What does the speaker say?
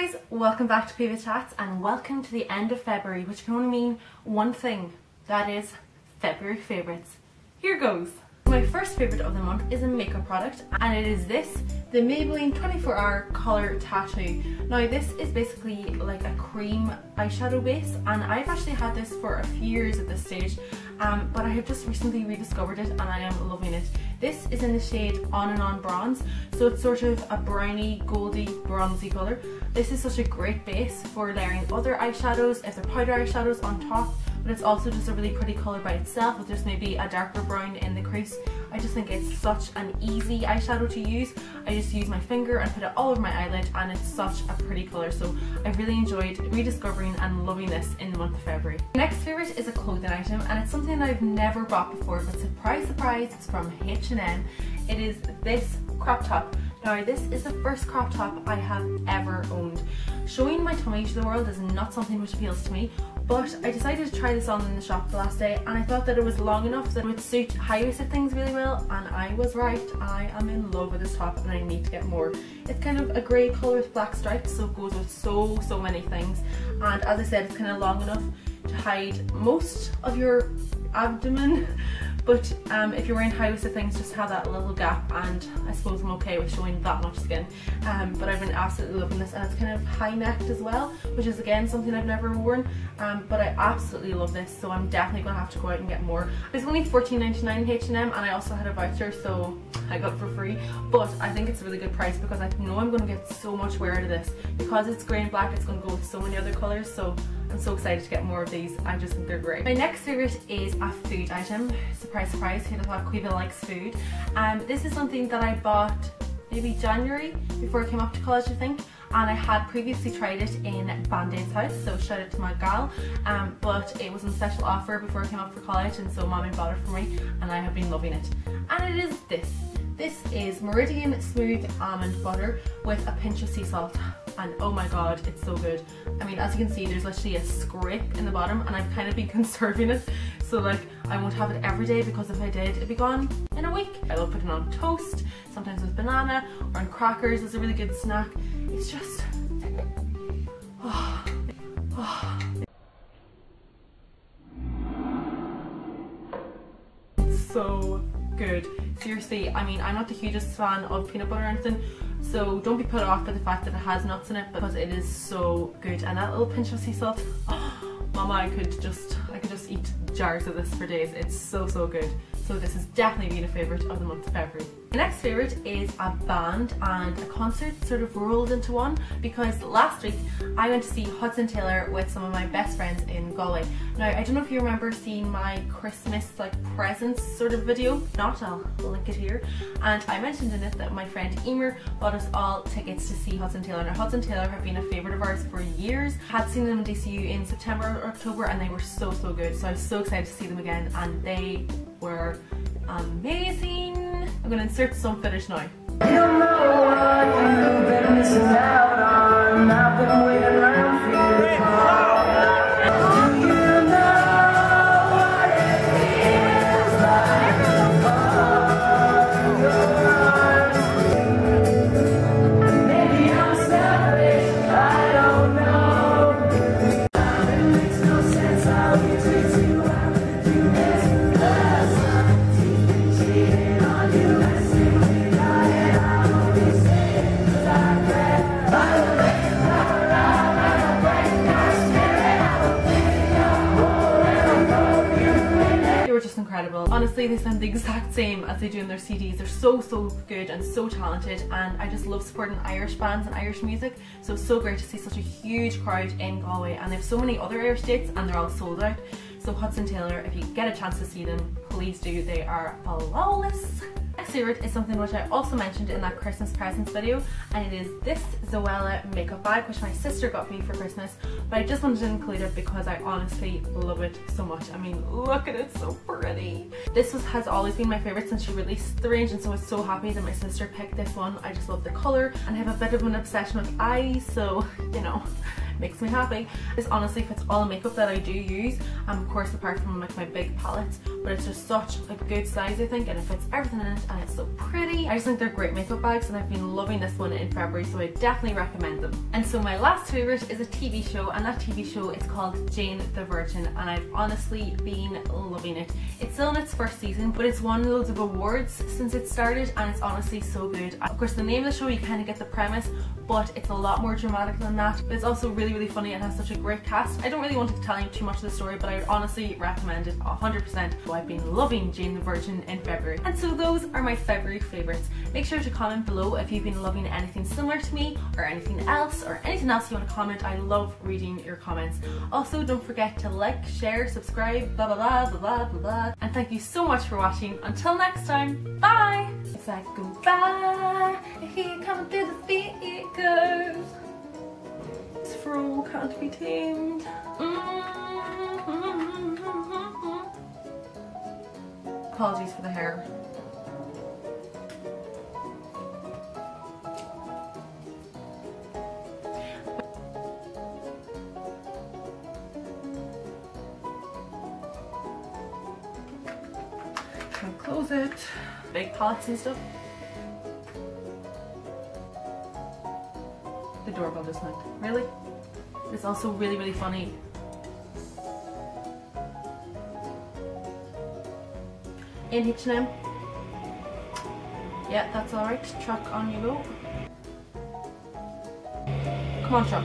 guys, welcome back to CaoimheChats and welcome to the end of February, which can only mean one thing, that is February favourites. Here goes! My first favourite of the month is a makeup product and it is this, the Maybelline 24-Hour Colour Tattoo. Now this is basically like a cream eyeshadow base and I've actually had this for a few years at this stage, but I have just recently rediscovered it and I am loving it. This is in the shade On and On Bronze, so it's sort of a browny, goldy, bronzy colour. This is such a great base for layering other eyeshadows, if they're powder eyeshadows on top, but it's also just a really pretty colour by itself with just maybe a darker brown in the crease. I just think it's such an easy eyeshadow to use. I just use my finger and put it all over my eyelid and it's such a pretty colour, so I really enjoyed rediscovering and loving this in the month of February. My next favourite is a clothing item and it's something I've never bought before, but surprise surprise, it's from H&M. It is this crop top. Now this is the first crop top I have ever owned. Showing my tummy to the world is not something which appeals to me, but I decided to try this on in the shop the last day and I thought that it was long enough that it would suit high-waisted things really well, and I was right. I am in love with this top and I need to get more. It's kind of a grey colour with black stripes, so it goes with so many things, and as I said, it's kind of long enough to hide most of your abdomen. But if you're wearing high-waisted things, just have that little gap, and I suppose I'm okay with showing that much skin. But I've been absolutely loving this, and it's kind of high-necked as well, which is again something I've never worn. But I absolutely love this, so I'm definitely going to have to go out and get more. It's only $14.99 in H&M, and I also had a voucher, so I got it for free. But I think it's a really good price because I know I'm going to get so much wear out of this. Because it's grey and black, it's going to go with so many other colours, so I'm so excited to get more of these. I just think they're great. My next favourite is a food item. Surprise, surprise, who'd have thought Caoimhe likes food. This is something that I bought maybe January before I came up to college, I think. And I had previously tried it in Band-Aid's house, so shout out to my gal. But it was on special offer before I came up for college, and so mommy bought it for me and I have been loving it. And it is this. This is Meridian Smooth Almond Butter with a pinch of sea salt. And oh my god, it's so good. I mean, as you can see, there's literally a scrape in the bottom and I've kind of been conserving it. So like, I won't have it every day because if I did, it'd be gone in a week. I love putting it on toast, sometimes with banana or on crackers. It's a really good snack. It's just, It's so good. Seriously, I mean, I'm not the hugest fan of peanut butter or anything, so don't be put off by the fact that it has nuts in it because it is so good. And that little pinch of sea salt, mama, I could just eat jars of this for days. It's so good. So this has definitely been a favourite of the month of February. The next favourite is a band and a concert sort of rolled into one, because last week I went to see Hudson Taylor with some of my best friends in Galway. Now I don't know if you remember seeing my Christmas like presents sort of video. If not, I'll link it here. And I mentioned in it that my friend Emer bought us all tickets to see Hudson Taylor. Now Hudson Taylor have been a favourite of ours for years. Had seen them in DCU in September or October and they were so good. So I was so excited to see them again and they were amazing. I'm going to insert some footage now. You know what you've been missing out on. I've been waiting around for you to call. Do you know what it feels like to fall in your arms? Maybe I'm selfish, I don't know. It makes no sense how you treat you have to do this. Incredible. Honestly, they sound the exact same as they do in their CDs. They're so good and so talented, and I just love supporting Irish bands and Irish music, so it's so great to see such a huge crowd in Galway, and they have so many other Irish dates and they're all sold out. So Hudson Taylor, if you get a chance to see them, please do. They are flawless. Next favourite is something which I also mentioned in that Christmas presents video, and it is this Zoella makeup bag which my sister got me for Christmas, but I just wanted to include it because I honestly love it so much. I mean, look at it, so pretty. This has always been my favourite since she released the range, and so I was so happy that my sister picked this one. I just love the colour and I have a bit of an obsession with eyes, so you know, makes me happy. This honestly fits all the makeup that I do use, of course apart from like my big palettes, but it's just such a good size I think, and it fits everything in it, and it's so pretty. I just think they're great makeup bags, and I've been loving this one in February, so I definitely recommend them. And so my last favourite is a TV show, and that TV show is called Jane the Virgin, and I've honestly been loving it. It's still in its first season, but it's won loads of awards since it started, and it's honestly so good. Of course the name of the show, you kind of get the premise, but it's a lot more dramatic than that. But it's also really funny and has such a great cast. I don't really want to tell you too much of the story, but I would honestly recommend it 100%. So I've been loving Jane the Virgin in February. And so those are my February favourites. Make sure to comment below if you've been loving anything similar to me, or anything else you want to comment. I love reading your comments. Also, don't forget to like, share, subscribe, blah blah blah blah blah blah blah. And thank you so much for watching. Until next time, bye! It's like goodbye, here coming through the speakers. This fro can't be tamed. Apologies for the hair. I'll close it. Big palettes and stuff. The doorbell just went. Really? It's also really funny. In H&M. Yeah, that's alright. Truck, on you go. Come on, truck.